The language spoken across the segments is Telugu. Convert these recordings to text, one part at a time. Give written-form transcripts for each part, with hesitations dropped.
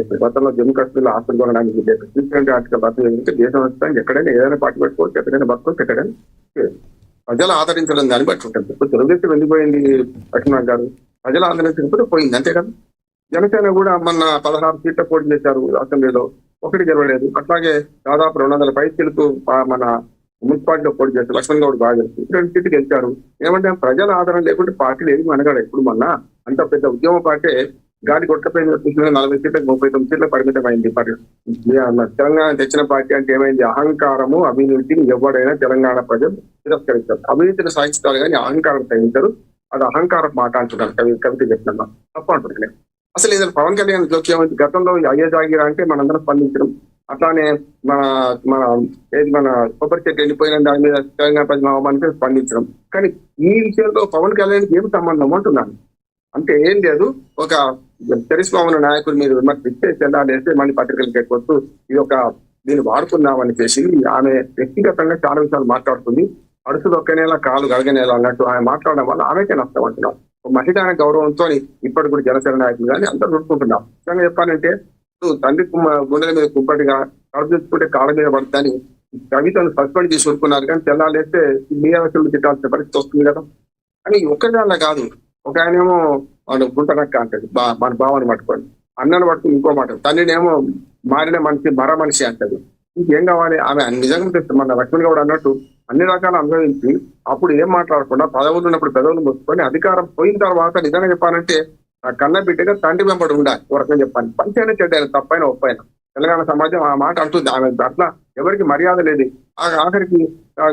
చేస్తారు. గతంలో జమ్మూ కాశ్మీర్లో ఆస్తులు కొనడానికి ప్రెసిడెంట్ ఆర్టికల్ రద్దు చేస్తే దేశం వస్తానికి ఎక్కడైనా ఏదైనా పార్టీ పెట్టుకోవచ్చు, ఎక్కడైనా బతుకోవచ్చు, ఎక్కడైనా ప్రజలు ఆదరించడం దాన్ని బట్టి ఉంటుంది. ఇప్పుడు తెలుగుదేశం వెళ్ళిపోయింది లక్ష్మణ్ గారు, ప్రజలు ఆదరించకపోతే పోయింది అంతే కదా. జనసేన కూడా మొన్న 16 సీట్ల పోటీ చేశారు అసెంబ్లీలో, ఒకటి గెలవలేదు. అట్లాగే దాదాపు 200 పైసలకు మన మున్సిపాలిటీలో పోటీ చేశారు. లక్ష్మణ్ గౌడ్ బాగా తెలుసు, 2 సీట్లు గెలిచారు. ఏమంటే ప్రజల ఆదరణ లేకుంటే పార్టీలు ఏది అనగాడు. ఇప్పుడు మొన్న అంత పెద్ద ఉద్యమ పార్టీ గాలి కొట్టపోయిన 40 సీట్లకు 39 సీట్లకు పరిమితం అయింది. తెలంగాణ తెచ్చిన పార్టీ అంటే ఏమైంది? అహంకారము, అవినీతిని ఎవడైనా తెలంగాణ ప్రజలు తిరస్కరిస్తారు. అవినీతిని సాధిస్తారు కానీ అహంకారం సహించారు. అది అహంకారం మాట అంటున్నారు. కవిత చెప్పిన తప్ప అంటున్నాను. అసలు ఏదైనా పవన్ కళ్యాణ్ జోక్యం గతంలో అయ్యే జాగిరా అంటే మనందరం స్పందించడం, అట్లానే మన మన ఏది మన కొబ్బరి చెట్టు వెళ్ళిపోయిన దాని మీద తెలంగాణ ప్రజలు అవమానించి స్పందించడం. కానీ ఈ విషయంలో పవన్ కళ్యాణ్కి ఏమి సంబంధం అంటున్నాను. అంటే ఏం లేదు, ఒక చరిస్మా ఉన్న నాయకుడు మీరు విమర్శిస్తే చెల్లాలేస్తే మళ్ళీ పత్రికలకు ఎక్కువచ్చు, ఇది ఒక దీన్ని వాడుకుందామని చేసి ఆమె వ్యక్తిగతంగా చాలా విషయాలు మాట్లాడుతుంది. అడుసులు ఒక్క నెల కాలు గడగనేలా అన్నట్టు ఆమె మాట్లాడడం వల్ల ఆమెకే నష్టం అంటున్నాం. మహిళా గౌరవంతో ఇప్పటి కూడా జనసేన నాయకులు కానీ అందరూ చూసుకుంటున్నాం. నిజంగా చెప్పాలంటే తండ్రి గుండెల మీద కుంపటిగా కడుపుకుంటే కాళ్ళ మీద పడతాని కవితను సస్పెండ్ చేసి ఊరుకున్నారు. కానీ తెల్లాలేస్తే మీరసలు తిట్టాల్సిన పరిస్థితి వస్తుంది కదా. అని ఒక్కదానిలా కాదు, ఒక ఆయనేమో వాడు గుంటనక్క అంటది మన భావాన్ని పట్టుకోండి, అన్నను పట్టుకుని ఇంకో మాట, తండ్రినేమో మారిన మనిషి మర మనిషి అంటది. ఇంకేం కావాలి? ఆమె నిజంగా మన లక్ష్మణ్ గౌడ్ అన్నట్టు అన్ని రకాలు అనుభవించి అప్పుడు ఏం మాట్లాడకుండా పదవులు ఉన్నప్పుడు పెదవులు మూసుకొని అధికారం పోయిన తర్వాత నిజంగా చెప్పాలంటే ఆ కన్న బిడ్డగా తండ్రి వెంబడి ఉండాలి. ఒక రకంగా చెప్పాలి, పంచైనా చెడ్డాను, తప్పైనా ఒప్పైనా తెలంగాణ సమాజం ఆ మాట అంటుంది. ఆమె అట్లా ఎవరికి మర్యాద లేదు. ఆఖరికి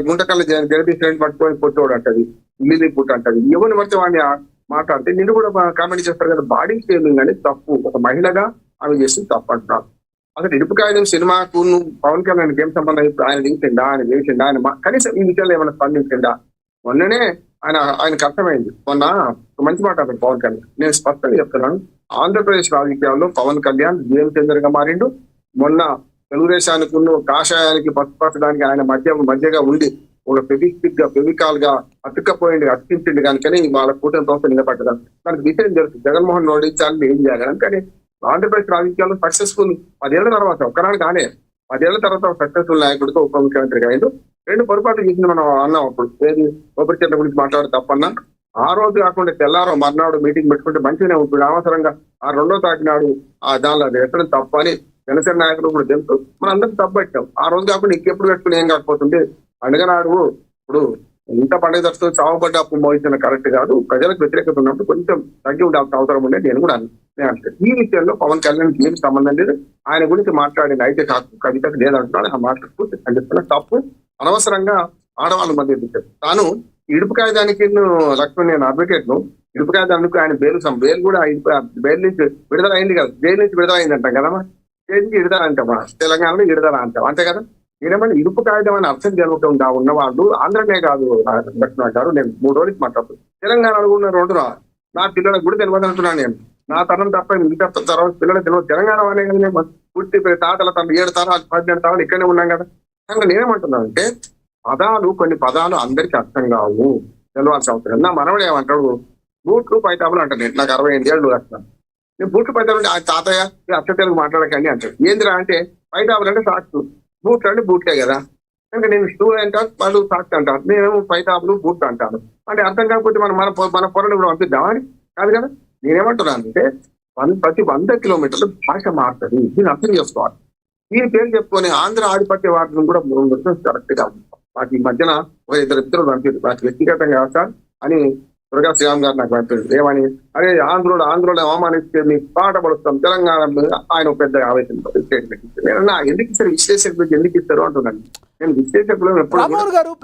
గుంటకల్ల జగదీశ్వరుని పట్టుకొని పొట్టోడు అంటది, ఇల్లు పుట్టు అంటది. ఎవరిని పడితే వాడిని మాట్లాడితే నిన్ను కూడా కామెంట్ చేస్తారు కదా. బాడీ షేమింగ్ అనేది తప్పు, ఒక మహిళగా ఆమె చేసి తప్పు అంటున్నారు. అసలు ఇడుపుకాయలు సినిమాకు పవన్ కళ్యాణ్కి ఏం సంబంధం? ఇప్పుడు ఆయన దిగుతుండా, ఆయన వేసిండా, ఆయన కనీసం ఈ విషయాల్లో ఏమైనా స్పందించిండా? మొన్ననే ఆయనకు అర్థమైంది. మొన్న మంచి మాట అతను పవన్ కళ్యాణ్, నేను స్పష్టంగా చెప్తున్నాను, ఆంధ్రప్రదేశ్ రాజకీయాల్లో పవన్ కళ్యాణ్ గేమ్ చేంజర్ గా మారిండు. మొన్న తెలుగుదేశానికి కాషాయానికి పట్టుపట్టడానికి ఆయన మధ్యగా ఉండి ఒక ఫెవికాల్ గా అతుక్కపోయింది, అతికించింది కనుకనే వాళ్ళ కూటమి సంస్థ నిలబడ్డారు. దానికి విషయం తెలుసు, జగన్మోహన్ ఓడించాలని ఏం చేయాలని. కానీ ఆంధ్రప్రదేశ్ రాజకీయాల్లో సక్సెస్ఫుల్ 10 ఏళ్ల తర్వాత, ఒక్కనాడు కానే 10 ఏళ్ల తర్వాత సక్సెస్ఫుల్ నాయకుడితో ఉప ముఖ్యమంత్రిగా అయింది. 2 పొరపాటు చేసింది మనం అన్నాం. అప్పుడు ఏది కొబ్బరి చెట్ల గురించి మాట్లాడే తప్పన్నా, ఆ రోజు కాకుండా తెల్లారో మర్నాడు మీటింగ్ పెట్టుకుంటే మంచిగానే ఉంటుంది. అవసరంగా ఆ 2వ తారీఖు నాడు దానిలో అది ఎక్కడ తప్పు అని జనసేన నాయకులు కూడా తెలుసు. మనం అందరం తప్పు పెట్టాం. ఆ రోజు కాకుండా ఇంకెప్పుడు పెట్టుకుని ఏం కాకపోతుంది. పండుగ నాడు ఇప్పుడు ఇంత పండుగ దర్శనం చావబడ్డ అప్పు మోయించిన కరెక్ట్ కాదు. ప్రజలకు వ్యతిరేకత ఉన్నప్పుడు కొంచెం తగ్గి ఉండాల్సిన అవసరం ఉండే నేను కూడా అంటే ఈ విషయంలో పవన్ కళ్యాణ్కి ఏం సంబంధం లేదు. ఆయన గురించి మాట్లాడిన అయితే కవితకు లేదంటున్నాడు. ఆ మాట్లాడుతూ ఖండిస్తున్న తప్పు. అనవసరంగా ఆడవాళ్ళ మధ్య దిచ్చారు. తాను ఇడుపు కాయదానికి లక్ష్మణ్, నేను అడ్వకేట్ ను, ఇడుపు కాయదానికి ఆయన బెయిల్ కూడా బెయిల్ నుంచి విడుదల అయింది కదా, జైలు నుంచి విడుదల అయింది అంటాం కదా, జైలు నుంచి విడుదల అంటామా, తెలంగాణలో విడుదల అంటాం అంతే కదా. నేనేమన్నా ఇరుపు కాగితం అని అర్థం జరుగుతుందా ఉన్న వాళ్ళు ఆంధ్రనే కాదు లక్ష్మణ్ గారు. నేను 3 రోజులకి మాట్లాడుతున్నాను. తెలంగాణలో ఉన్న 2 నా పిల్లలకు కూడా తెలియదు అంటున్నాను. నేను నా తరం తప్ప మిగతా తర్వాత పిల్లలకు తెలియదు. తెలంగాణ అనే కదా నేను పుట్టి తాతల తరం 7 తరాలు 12 తరాలు ఇక్కడనే ఉన్నాం కదా. అసలు నేనేమంటున్నాను అంటే కొన్ని పదాలు అందరికీ అర్థం కావు, తెలవాల్సిన అవసరం. నా మనవడు ఏమంటాడు, బూట్లు పైతాపులు అంటాడు. నేను నాకు 68 ఏళ్ళు వస్తాను. నేను బూట్లు పైతాపులు ఆ తాతయ్య అచ్చ తెలుగు మాట్లాడకండి అంటాడు. ఏందిరా అంటే పైతాపులు అంటే సాక్షు, బూట్లు అంటే బూట్లే కదా. అంటే నేను షూ అంటాను, వాళ్ళు సాక్షి అంటారు, నేను పైతాపులు బూట్లు అంటాను. అంటే అర్థం కాకపోతే మన పొరలు కూడా పంపిద్దామా అని కాదు కదా. నేనేమంటున్నాను అంటే ప్రతి 100 కిలోమీటర్లు భాష మారుతుంది, దీన్ని అర్థం చేసుకోవాలి. దీని పేరు చెప్పుకొని ఆంధ్ర ఆధిపత్య వాటిని కూడా కరెక్ట్ గా వాటి ఈ మధ్యన ఒక ఇద్దరు పంపారు. వాటి వ్యక్తిగతంగా సార్ అని దుర్గా శ్రీరామ్ గారు నాకు పంపారు. ఏమని, అరే ఆంధ్రుడు అవమానిస్తే మీకు పాట పడుస్తాం తెలంగాణ మీద ఆయన పెద్ద ఆవేశం స్టేట్మెంట్ ఇచ్చారు. ఎందుకు ఇస్తారు విశ్లేషకులకు, ఎందుకు ఇస్తారు అంటున్నాను నేను. విశ్లేషకులు ఎప్పుడు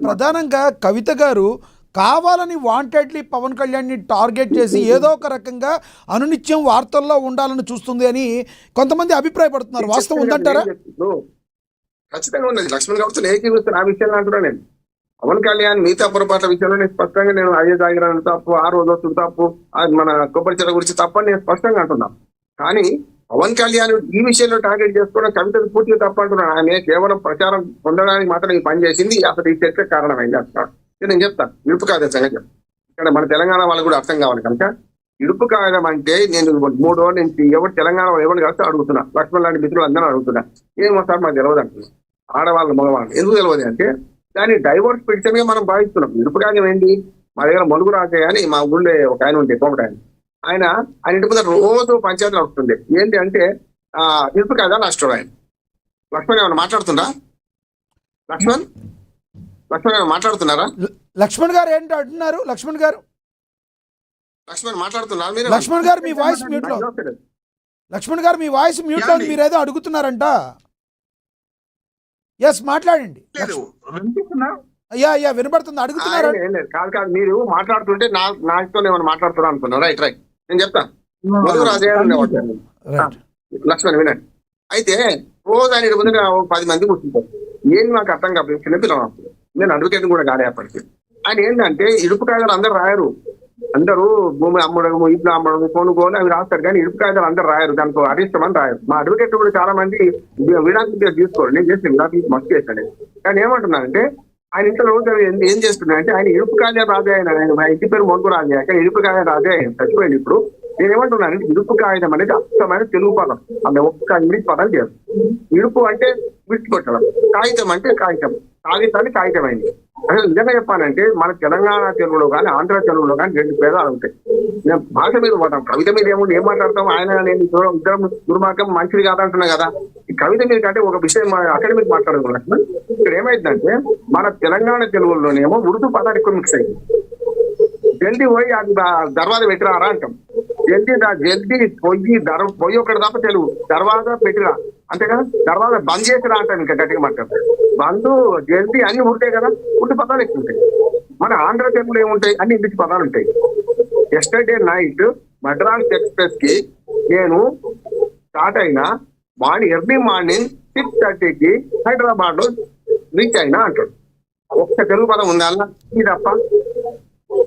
ప్రధానంగా కవిత గారు కావాలని వాంటెడ్లీ పవన్ కళ్యాణ్ని టార్గెట్ చేసి ఏదో ఒక రకంగా అనునిత్యం వార్తల్లో ఉండాలని చూస్తుంది అని కొంతమంది అభిప్రాయపడుతున్నారు. వాస్తవం ఉందంటారా? ఖచ్చితంగా ఉన్నది. లక్ష్మణ్ గౌడ్తో ఏకీవిస్తున్న ఆ విషయంలో అంటున్నా నేను. పవన్ కళ్యాణ్ మిగతా పొరపాట్ల విషయంలో నేను స్పష్టంగా నేను అయ్యే జాగిరాన్ని తప్పు, ఆ రోజు తప్పు, మన కొబ్బరి చెట్ల గురించి తప్పని నేను స్పష్టంగా అంటున్నా. కానీ పవన్ కళ్యాణ్ ఈ విషయంలో టార్గెట్ చేసుకోవడం కవితకు పూర్తిగా తప్పు అంటున్నాను. ఆయన కేవలం ప్రచారం పొందడానికి మాత్రం ఈ పని చేసింది, అసలు ఈ చర్చ కారణమైంది అంటున్నాడు. నేను చెప్తాను, నిలుపు కాదు సంగతి. ఇక్కడ మన తెలంగాణ వాళ్ళకు కూడా అర్థం కావాలి కనుక ఇడుపు కాయడం అంటే నేను 3 రోజుల నుంచి ఎవరు తెలంగాణలో ఎవరు కలిసి అడుగుతున్నా, లక్ష్మణ్ లాంటి మిత్రులు అందరూ అడుగుతున్నా, ఏమో సార్ మాకు తెలియదు అంటున్నా. ఆడవాళ్ళు మగవాళ్ళు ఎందుకు తెలియదు అంటే దాన్ని డైవర్స్ పెడితేనే మనం భావిస్తున్నాం. ఇడుపు కాయడం ఏంటి, మా దగ్గర మలుగు రాజయ్య అని మా ఊళ్ళో ఒక ఆయన ఉంటే కోమటాయన, ఆయన ఇంటి ముందర రోజు పంచాయతీ వస్తుంది. ఏంటి అంటే ఇడుపు కాదా నష్టం. ఆయన లక్ష్మణ్ ఏమైనా మాట్లాడుతుందా? లక్ష్మణ్ ఏమైనా మాట్లాడుతున్నారా? లక్ష్మణ్ గారు ఏంటి అంటున్నారు? లక్ష్మణ్ గారు మాట్లాడుతున్నారు మీరు? లక్ష్మణ్ గారు మీ వాయిస్ మ్యూట్ లో, లక్ష్మణ్ గారు మీ వాయిస్ మ్యూట్ లో, మీరు ఏదో అడుగుతున్నారంట. ఎస్ మాట్లాడండి. అయ్యా వినపడుతుంది, అడుగుతున్నారు. కాదు మీరు మాట్లాడుతుంటే నాతో ఏమైనా మాట్లాడుతున్నా అనుకున్నా. రైట్ నేను చెప్తాను. మధుర రాజయ్య లక్ష్మణ్ వినండి. అయితే రోజు ఆయన ముందుగా 10 మంది కూర్చుంటారు. ఏం నాకు అర్థం కాదు, చిన్నపిల్లలు నేను అడ్వకేట్ కూడా కాలే అప్పటికి. ఆయన ఏంటంటే ఇడుపు కాయదాలు అందరు రాయరు, అందరూ భూమి అమ్మడము ఇట్లా అమ్మడము కొనుగోలు అవి రాస్తారు, కానీ ఇడుపు కాయదాలు అందరు రాయరు, దానికి అరిష్టమని రాయరు. మా అడ్వకేట్ కూడా చాలా మంది విడాకులు తీసుకోరు, నేను చేసిన విడాకులు మస్తు చేస్తాను. కానీ ఏమంటున్నానంటే ఆయన ఇంట్లో రోజు ఏం చేస్తున్నాయంటే ఆయన ఇడుపు కాయద రాజే, ఆయన ఇంటి పేరు మొగ్గు రాజే, కానీ ఇడుపు కాయద రాజే చచ్చిపోయింది. ఇప్పుడు నేను ఏమంటున్నానంటే ఇడుపు కాగితం అనేది అర్థమైన తెలుగు పదం, అంటే ఒక్క ఇంగ్లీష్ పదం లేదు. ఇడుపు అంటే విడిచిపెట్టడం, కాగితం అంటే కాగితం, కాగితాన్ని కాగితం అయింది. అసలు నిజంగా చెప్పాలంటే మన తెలంగాణ తెలుగులో కానీ ఆంధ్ర తెలుగులో కానీ 2 భేదాలు ఉంటాయి. నేను భాష మీద పోతాం, కవిత మీద ఏం మాట్లాడతాం. ఆయన నేను ఇద్దరం దుర్మార్గం మంచిది కాదంటున్నా కదా. ఈ కవిత మీద కంటే ఒక విషయం అకాడమిక్ మాట్లాడుకున్నట్లు ఇక్కడ ఏమైందంటే మన తెలంగాణ తెలుగులోనేమో ఉర్దూ పదాలు ఎక్కువ మిక్స్ అయింది. జల్దీ పోయి అది దర్వాజా పెట్టిరారా అంటాం, జల్దీ పొయ్యి ఒకటి తప్ప తెలుగు దర్వాజా పెట్టిరా అంతే కదా, దర్వాజా బంద్ చేసిరా అంటాం. ఇంకా గట్టిగా మాట్లాడతాం, బంధు జల్దీ అన్ని ఉంటాయి కదా, ఉర్దూ పదాలు ఎక్కువ ఉంటాయి. మన ఆంధ్ర తెలుగులో ఏముంటాయి, అన్ని ఇంగ్లీష్ పదాలు ఉంటాయి. ఎస్టర్డే నైట్ మద్రాస్ ఎక్స్ప్రెస్ కి నేను స్టార్ట్ అయినా ఎర్లీ మార్నింగ్ 6:30కి హైదరాబాద్ లో రీచ్ అయినా అంటాడు. ఒక్క తెలుగు పదం ఉంది అలా తప్ప.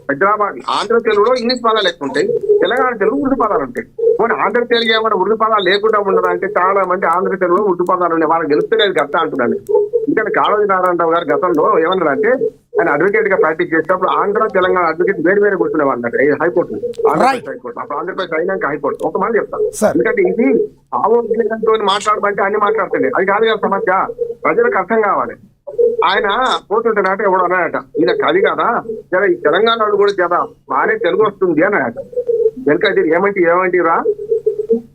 హైదరాబాద్ ఆంధ్ర తెలుగులో ఇంగ్లీష్ పదాలు ఎక్కువ ఉంటాయి, తెలంగాణ తెలుగు ఉర్దూ పదాలు ఉంటాయి. పోనీ ఆంధ్ర తెలుగు ఏమైనా ఉర్దూ పదాలు లేకుండా ఉండదంటే చాలా మంది ఆంధ్ర తెలుగులో ఉర్దూ పదాలు ఉన్నాయి, వాళ్ళకి గెలుస్తలేదు గత అంటున్నాను. ఎందుకంటే కాళోజీ నారాయణరావు గారు గతంలో ఏమన్నారంటే ఆయన అడ్వకేట్ గా ప్రాక్టీస్ చేసినప్పుడు ఆంధ్ర తెలంగాణ అడ్వకేట్ వేరే కూర్చునేవాళ్ళు హైకోర్టు, ఆంధ్రప్రదేశ్ హైకోర్టు. అప్పుడు ఆంధ్రప్రదేశ్ అయినాక హైకోర్టు. ఒక మాట చెప్తాను, ఎందుకంటే ఇది భావోద్వేగంతో మాట్లాడమంటే అన్ని మాట్లాడుతుంది, అది కాదు కదా సమస్య. ప్రజలకు అర్థం కావాలి. ఆయన పోతుంటాడట, ఎవడు అన్నాడట ఈయన కవి కదా జర ఈ తెలంగాణలో కూడా జర బాగానే తెలుగు వస్తుంది అన్నాడట. వెనక ఏమంటిరా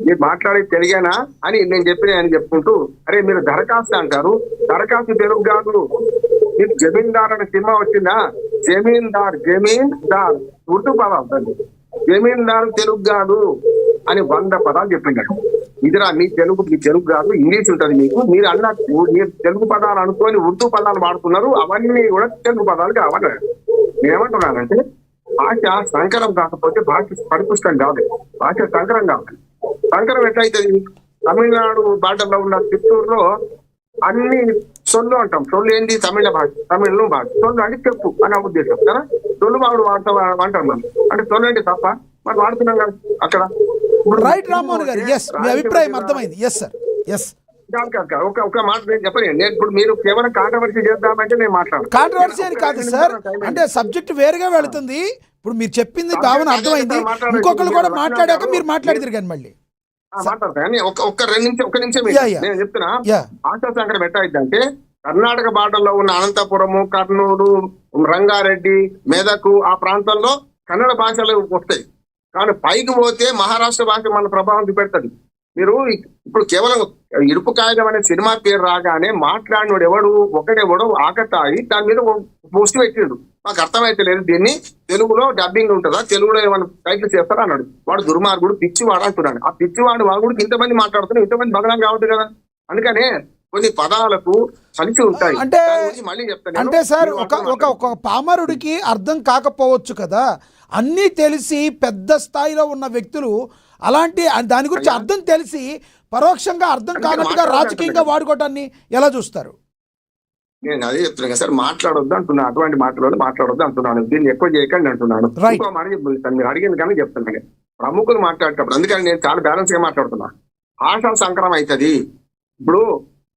మీరు మాట్లాడేది తెలుగేనా అని నేను చెప్పిన ఆయన చెప్పుకుంటూ, అరే మీరు దరఖాస్తు అంటారు, దరఖాస్తు తెలుగు కాదు, మీకు జమీందార్ అనే సినిమా వచ్చిందా, జమీందార్ ఉర్దూ పదాలు అండి, జమీందారు తెలుగు కాదు అని 100 పదాలు చెప్పిండడు. ఇదిరా మీ తెలుగు కాదు, ఇంగ్లీష్ ఉంటుంది మీకు, మీరు అన్నట్టు మీరు తెలుగు పదాలు అనుకొని ఉర్దూ పదాలు వాడుతున్నారు, అవన్నీ కూడా తెలుగు పదాలు కావాలి. నేనేమంటున్నానంటే భాష సంకరం కాకపోతే భాష పరిపుష్టం కాదు, భాష సంకరం కావాలి. సంకరం ఎట్లయితుంది, తమిళనాడు బార్డర్లో ఉన్న చిత్తూరులో అన్ని సొల్లు అంటాం. సొల్లు ఏంటి, తమిళ భాష, తమిళలో భాష. సొల్లు అంటే చెప్పు అనే ఉద్దేశం కదా, సొల్లు వాడు వాడతాం అంటాం మనం. అంటే సొల్లు అంటే తప్ప మనం వాడుతున్నాం కదా అక్కడ. రైట్ రామ్మోహన్ గారు, ఎస్ మీ అభిప్రాయం అర్థమైంది. Yes sir, yes. ఒక మాట నేను చెప్పండి, నేను ఇప్పుడు మీరు కేవలం కాంట్రవర్సీ చేద్దామంటే నేను మాట్లాడను. కాంట్రవర్సీ అని కాదు సార్, అంటే సబ్జెక్ట్ వేరుగా వెళుతుంది. ఇప్పుడు మీరు చెప్పింది భావన అర్థమైంది, ఇంకొకరు కూడా మాట్లాడాక మీరు మాట్లాడితే కానీ మళ్ళీ మాట్లాడతాను. ఒక నిమిషం నేను చెప్తున్నా. ఆశా సంకరం ఎట్లా అంటే కర్ణాటక బార్డర్ లో ఉన్న అనంతపురము, కర్నూలు, రంగారెడ్డి, మెదకు ఆ ప్రాంతంలో కన్నడ భాషలు వస్తాయి, కానీ పైకి పోతే మహారాష్ట్ర భాష మన ప్రభావం చూపెడుతుంది. మీరు ఇప్పుడు కేవలం ఇరుపు కాగితం అనే సినిమా పేరు రాగానే మాట్లాడినోడు ఒకడెవడో ఆకతాయి దాని మీద పోస్ట్ పెట్టిండు. మాకు అర్థమైతే లేదు, దీన్ని తెలుగులో డబ్బింగ్ ఉంటుందా, తెలుగులో ఏమైనా టైటిల్ చేస్తారా అన్నాడు. వాడు దుర్మార్గుడు, పిచ్చివాడు అంటున్నాడు. ఆ పిచ్చివాడు వాడు ఇంతమంది మాట్లాడుతున్నాడు, ఇంతమంది బదనాం కావద్దు కదా. అందుకనే కొన్ని పదాలకు కలిసి ఉంటాయి. అంటే మళ్ళీ చెప్తాను, అంటే సార్ ఒక పామరుడికి అర్థం కాకపోవచ్చు కదా, అన్నీ తెలిసి పెద్ద స్థాయిలో ఉన్న వ్యక్తులు అలాంటి దాని గురించి అర్థం తెలిసి పరోక్షంగా అర్థం కానట్టుగా రాజకీయంగా వాడుకోవటాన్ని ఎలా చూస్తారు? నేను అదే చెప్తున్నాను సార్, మాట్లాడొద్దు అంటున్నాను, అటువంటి మాట్లాడొద్దు అంటున్నాను, దీన్ని ఎక్కువ చేయకండి అంటున్నాను. మీరు అడిగింది కానీ చెప్తున్నాను, ప్రముఖులు మాట్లాడేటప్పుడు. అందుకని నేను చాలా బ్యాలెన్స్ గా మాట్లాడుతున్నా. భాషా సంక్రమం అవుతుంది. ఇప్పుడు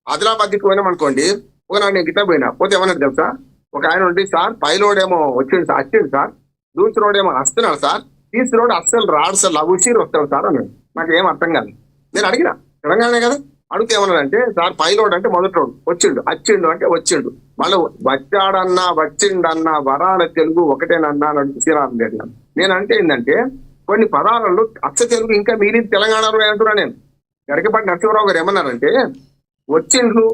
ఆదిలాబాద్కి పోయినాం అనుకోండి, ఒకనాడు నేను గిట్ట పోయినా, పోతే ఏమన్నా తెలుసా, ఒక ఆయన ఉండి సార్ పైలోడేమో వచ్చింది సార్, దూసరోడేమో వస్తున్నాడు సార్, తీసుకురాడు అస్సలు రాడు సార్ లఘుషీర్ వస్తాడు సార్ అన్నాడు. నాకు ఏం అర్థం కాదు. నేను అడిగిన తెలంగాణ కదా అడిగితే ఏమన్నాడంటే సార్ పైలోడ్ అంటే మొదటి రోడ్ వచ్చిండు అంటే వచ్చిండు మళ్ళీ వచ్చాడన్నా వచ్చిండన్నా వరాల తెలుగు ఒకటేనన్నా అని శ్రీరామ్ రెడ్డి గారు. నేను అంటే ఏంటంటే కొన్ని పదాలలో అచ్చ తెలుగు ఇంకా మిగిలింది తెలంగాణలో అంటున్నా. నేను గరికపాటి నరసింహరావు గారు ఏమన్నారంటే వచ్చిండ్రు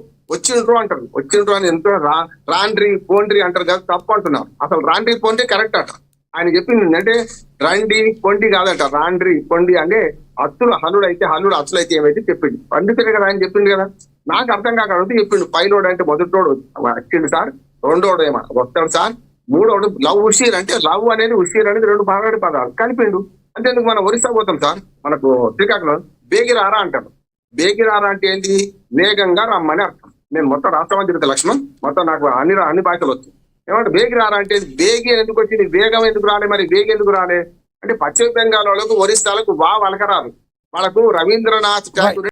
అంటారు. వచ్చిండ్రు అని ఎంతో రాండ్రి పోండ్రి అంటారు కదా, తప్పు అంటున్నారు. అసలు రాండ్రి పోండ్రి కరెక్ట్ అట. ఆయన చెప్పింది అంటే రండి పొండి కాదట, రాండ్రి పొండి అంటే అచ్చులు హల్లుడు అయితే హల్లుడు అచ్చులు అయితే ఏమైతే చెప్పింది. పండితుడు కదా ఆయన చెప్పింది కదా. నాకు అర్థం కాక చెప్పిండు పైలోడు అంటే మొదటి రోడ్ వచ్చిండు సార్, రెండోడు ఏమో వస్తాడు సార్, మూడోడు లవ్ ఉషీర్ అంటే లవ్ అనేది ఉషీర్ అనేది రెండు భాగాడి పదాలు కలిపిండు. అంటే ఎందుకు మనం ఒరిస్సా పోతాం సార్, మనకు శ్రీకాకుళం బేగిరారా అంటారు. బేగిరారా అంటే ఏంటి, వేగంగా రమ్మని అర్థం. నేను మొత్తం రాష్ట్రం తిరుగుతా లక్ష్మణ్, మొత్తం నాకు అన్ని భాషలు వచ్చాయి. ఏమంటే బేగిరారా అంటే బేగి ఎందుకు వచ్చింది, వేగం ఎందుకు రాలే, మరి వేగి ఎందుకు రాలే అంటే పశ్చిమ బెంగాల్ వాళ్ళకు ఒరిస్సాలకు వా వలకరాదు, వాళ్ళకు రవీంద్రనాథ్ ఠాగూర్